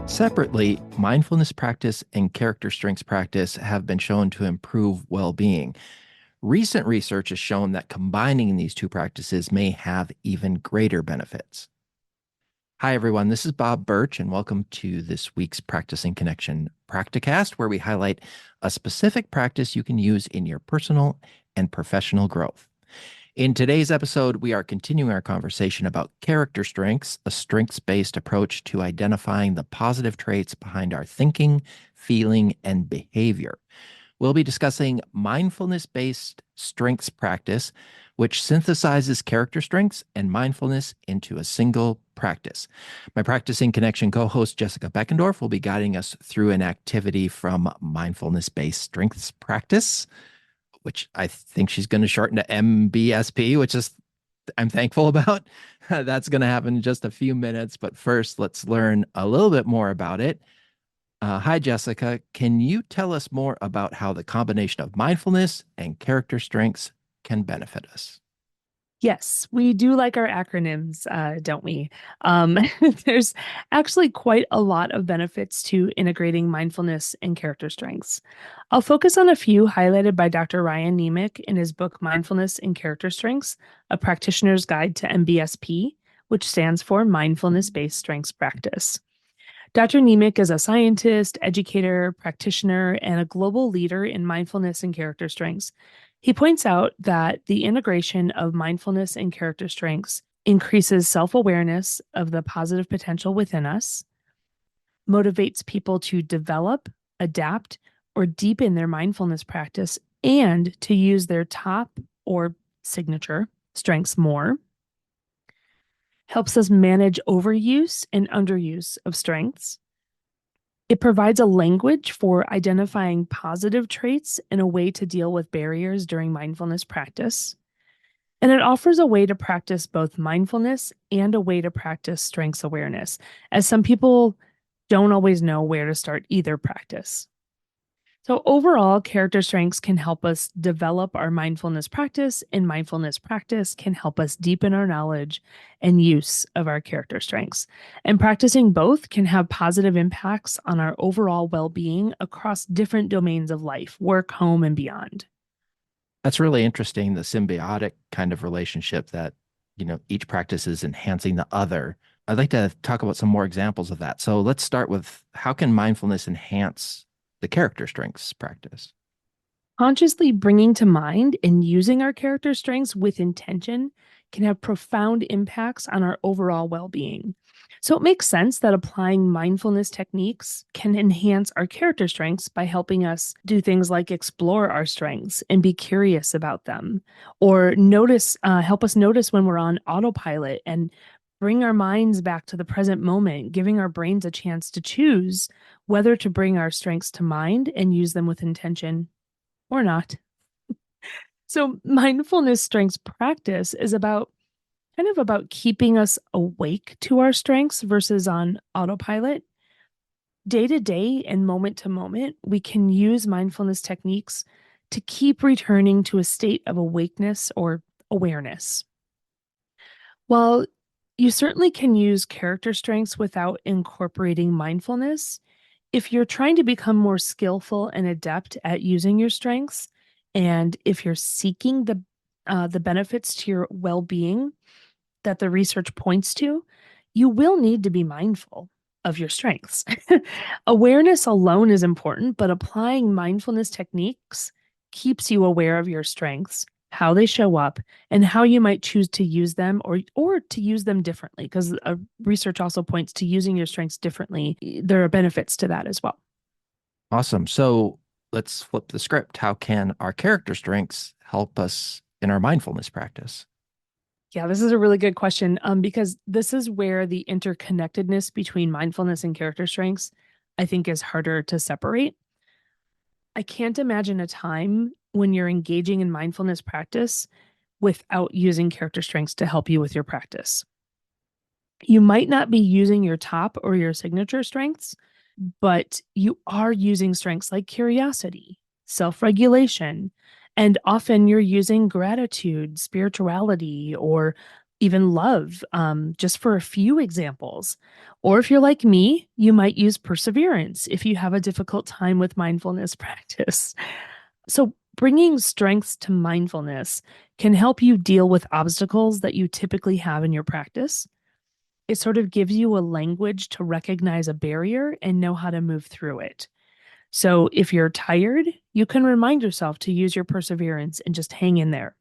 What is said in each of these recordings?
Separately, mindfulness practice and character strengths practice have been shown to improve well-being. Recent research has shown that combining these two practices may have even greater benefits. Hi, everyone. This is Bob Birch, and welcome to this week's Practicing Connection Practicast, where we highlight a specific practice you can use in your personal and professional growth. In today's episode, we are continuing our conversation about character strengths, a strengths-based approach to identifying the positive traits behind our thinking, feeling, and behavior. We'll be discussing mindfulness-based strengths practice, which synthesizes character strengths and mindfulness into a single practice. My Practicing Connection co-host, Jessica Beckendorf, will be guiding us through an activity from mindfulness-based strengths practice, which I think she's going to shorten to MBSP, which is I'm thankful about. That's going to happen in just a few minutes. But first, let's learn a little bit more about it. Hi, Jessica. Can you tell us more about how the combination of mindfulness and character strengths can benefit us? Yes, we do like our acronyms, don't we? There's actually quite a lot of benefits to integrating mindfulness and character strengths. I'll focus on a few highlighted by Dr. Ryan Nemec in his book, Mindfulness and Character Strengths, A Practitioner's Guide to MBSP, which stands for Mindfulness-Based Strengths Practice. Dr. Nemec is a scientist, educator, practitioner, and a global leader in mindfulness and character strengths. He points out that the integration of mindfulness and character strengths increases self-awareness of the positive potential within us, motivates people to develop, adapt, or deepen their mindfulness practice, and to use their top or signature strengths more, helps us manage overuse and underuse of strengths. It provides a language for identifying positive traits and a way to deal with barriers during mindfulness practice. And it offers a way to practice both mindfulness and a way to practice strengths awareness, as some people don't always know where to start either practice. So overall, character strengths can help us develop our mindfulness practice, and mindfulness practice can help us deepen our knowledge and use of our character strengths. And practicing both can have positive impacts on our overall well-being across different domains of life, work, home, and beyond. That's really interesting, the symbiotic kind of relationship that, each practice is enhancing the other. I'd like to talk about some more examples of that. So let's start with how can mindfulness enhance the character strengths practice? Consciously bringing to mind and using our character strengths with intention can have profound impacts on our overall well-being. So it makes sense that applying mindfulness techniques can enhance our character strengths by helping us do things like explore our strengths and be curious about them, or help us notice when we're on autopilot and bring our minds back to the present moment, giving our brains a chance to choose whether to bring our strengths to mind and use them with intention or not. So mindfulness strengths practice is about keeping us awake to our strengths versus on autopilot. Day to day and moment to moment, we can use mindfulness techniques to keep returning to a state of awakeness or awareness. While you certainly can use character strengths without incorporating mindfulness, if you're trying to become more skillful and adept at using your strengths, and if you're seeking the benefits to your well-being that the research points to, you will need to be mindful of your strengths. Awareness alone is important, but applying mindfulness techniques keeps you aware of your strengths, how they show up, and how you might choose to use them or to use them differently, because research also points to using your strengths differently. There are benefits to that as well. Awesome. So let's flip the script. How can our character strengths help us in our mindfulness practice? Yeah, this is a really good question, because this is where the interconnectedness between mindfulness and character strengths, I think, is harder to separate. I can't imagine a time when you're engaging in mindfulness practice without using character strengths to help you with your practice. You might not be using your top or your signature strengths, but you are using strengths like curiosity, self-regulation, and often you're using gratitude, spirituality, or even love, just for a few examples. Or if you're like me, you might use perseverance if you have a difficult time with mindfulness practice. So, bringing strengths to mindfulness can help you deal with obstacles that you typically have in your practice. It sort of gives you a language to recognize a barrier and know how to move through it. So, if you're tired, you can remind yourself to use your perseverance and just hang in there.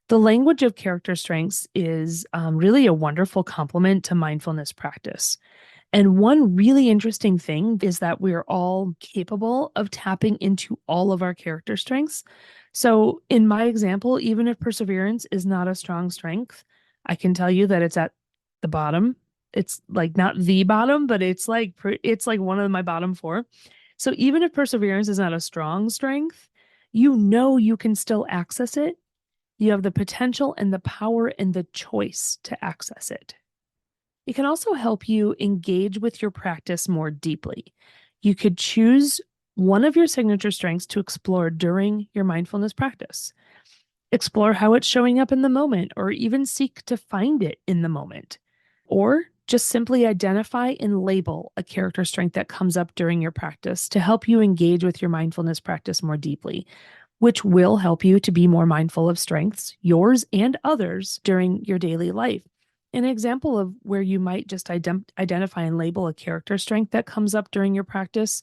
The language of character strengths is really a wonderful complement to mindfulness practice. And one really interesting thing is that we're all capable of tapping into all of our character strengths. So, in my example, even if perseverance is not a strong strength, I can tell you that it's at the bottom. It's like not the bottom, but it's like one of my bottom four. So, even if perseverance is not a strong strength, you know you can still access it. You have the potential and the power and the choice to access it. It can also help you engage with your practice more deeply. You could choose one of your signature strengths to explore during your mindfulness practice. Explore how it's showing up in the moment, or even seek to find it in the moment. Or just simply identify and label a character strength that comes up during your practice to help you engage with your mindfulness practice more deeply, which will help you to be more mindful of strengths, yours and others, during your daily life. An example of where you might just identify and label a character strength that comes up during your practice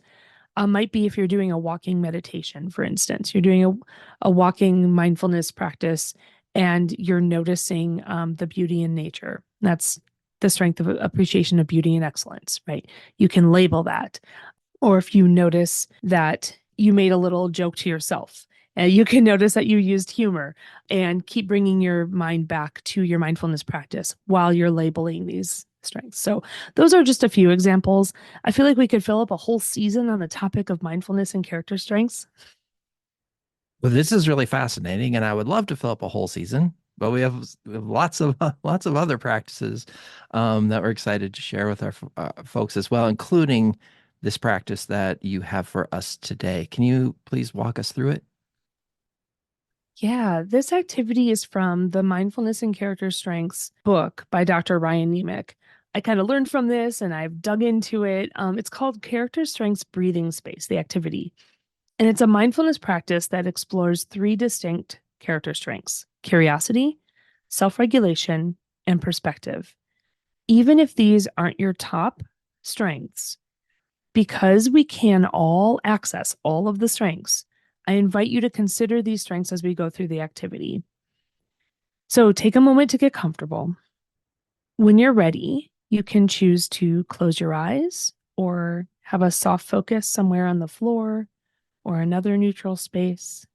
might be if you're doing a walking meditation, for instance. You're doing a walking mindfulness practice and you're noticing the beauty in nature. That's the strength of appreciation of beauty and excellence, right? You can label that. Or if you notice that you made a little joke to yourself, you can notice that you used humor and keep bringing your mind back to your mindfulness practice while you're labeling these strengths. So, those are just a few examples. I feel like we could fill up a whole season on the topic of mindfulness and character strengths. Well, this is really fascinating, and I would love to fill up a whole season, but we have lots of lots of other practices that we're excited to share with our folks as well, including this practice that you have for us today. Can you please walk us through it? Yeah, this activity is from the Mindfulness and Character Strengths book by Dr. Ryan Nemec. I kind of learned from this and I've dug into it. It's called Character Strengths Breathing Space, the activity. And it's a mindfulness practice that explores three distinct character strengths: curiosity, self regulation, and perspective. Even if these aren't your top strengths, because we can all access all of the strengths, I invite you to consider these strengths as we go through the activity. So take a moment to get comfortable. When you're ready, you can choose to close your eyes or have a soft focus somewhere on the floor or another neutral space.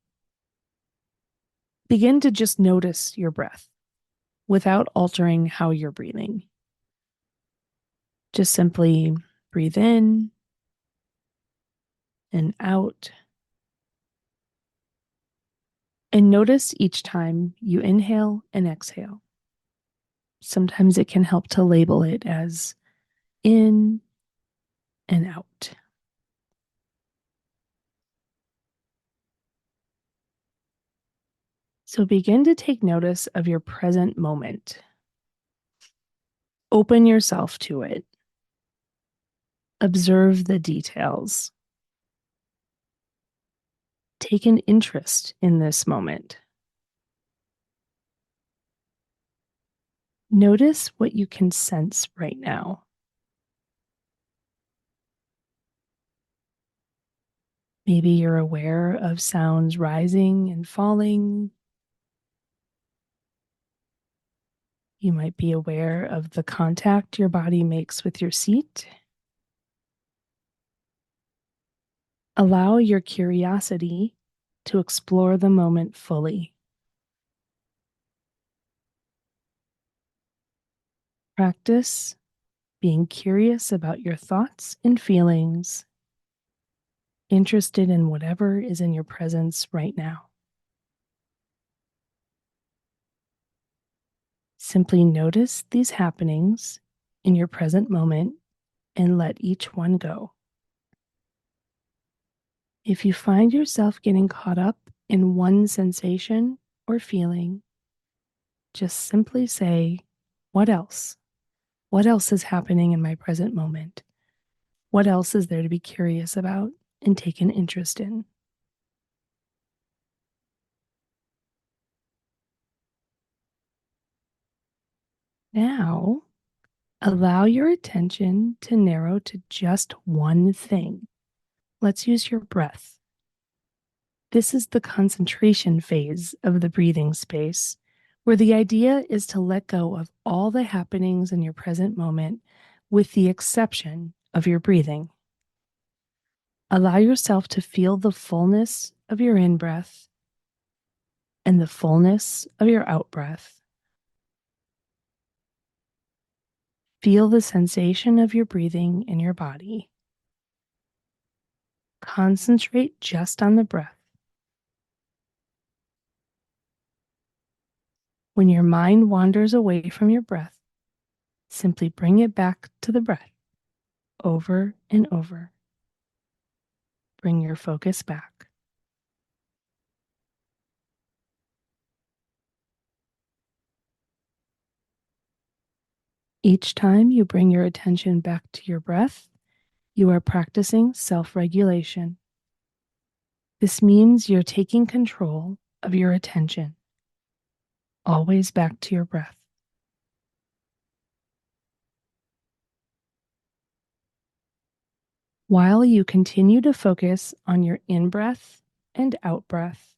Begin to just notice your breath without altering how you're breathing. Just simply breathe in and out. And notice each time you inhale and exhale. Sometimes it can help to label it as in and out. So begin to take notice of your present moment. Open yourself to it. Observe the details. Take an interest in this moment. Notice what you can sense right now. Maybe you're aware of sounds rising and falling. You might be aware of the contact your body makes with your seat. Allow your curiosity to explore the moment fully. Practice being curious about your thoughts and feelings, interested in whatever is in your presence right now. Simply notice these happenings in your present moment and let each one go. If you find yourself getting caught up in one sensation or feeling, just simply say, what else? What else is happening in my present moment? What else is there to be curious about and take an interest in? Now, allow your attention to narrow to just one thing. Let's use your breath. This is the concentration phase of the breathing space, where the idea is to let go of all the happenings in your present moment with the exception of your breathing. Allow yourself to feel the fullness of your in-breath and the fullness of your out-breath. Feel the sensation of your breathing in your body. Concentrate just on the breath. When your mind wanders away from your breath, simply bring it back to the breath over and over. Bring your focus back. Each time you bring your attention back to your breath, you are practicing self-regulation. This means you're taking control of your attention, always back to your breath. While you continue to focus on your in-breath and out-breath,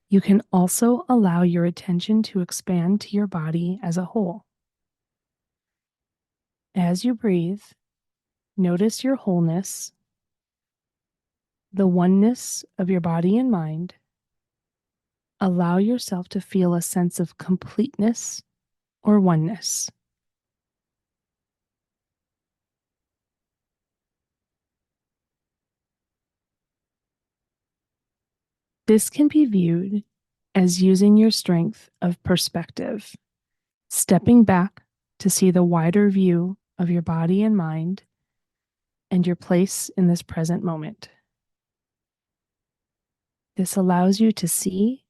you can also allow your attention to expand to your body as a whole. As you breathe, notice your wholeness, the oneness of your body and mind. Allow yourself to feel a sense of completeness or oneness. This can be viewed as using your strength of perspective, stepping back to see the wider view of your body and mind and your place in this present moment. This allows you to see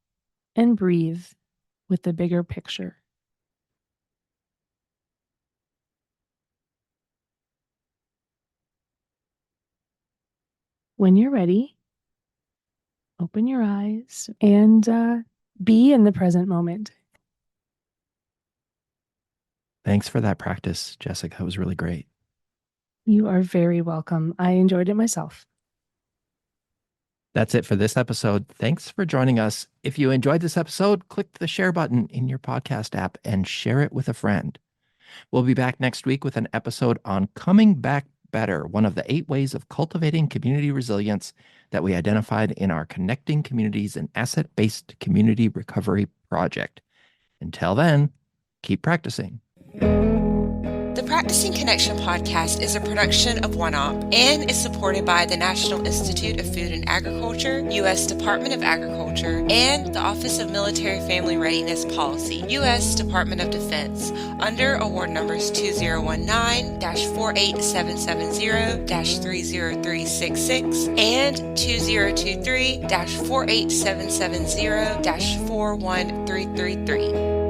and breathe with the bigger picture. When you're ready, open your eyes and be in the present moment. Thanks for that practice, Jessica. It was really great. You are very welcome. I enjoyed it myself. That's it for this episode. Thanks for joining us. If you enjoyed this episode, click the share button in your podcast app and share it with a friend. We'll be back next week with an episode on Coming Back Better, one of the 8 ways of cultivating community resilience that we identified in our Connecting Communities and Asset-Based Community Recovery project. Until then, keep practicing. The Practicing Connection podcast is a production of OneOp and is supported by the National Institute of Food and Agriculture, U.S. Department of Agriculture, and the Office of Military Family Readiness Policy, U.S. Department of Defense, under award numbers 2019-48770-30366 and 2023-48770-41333.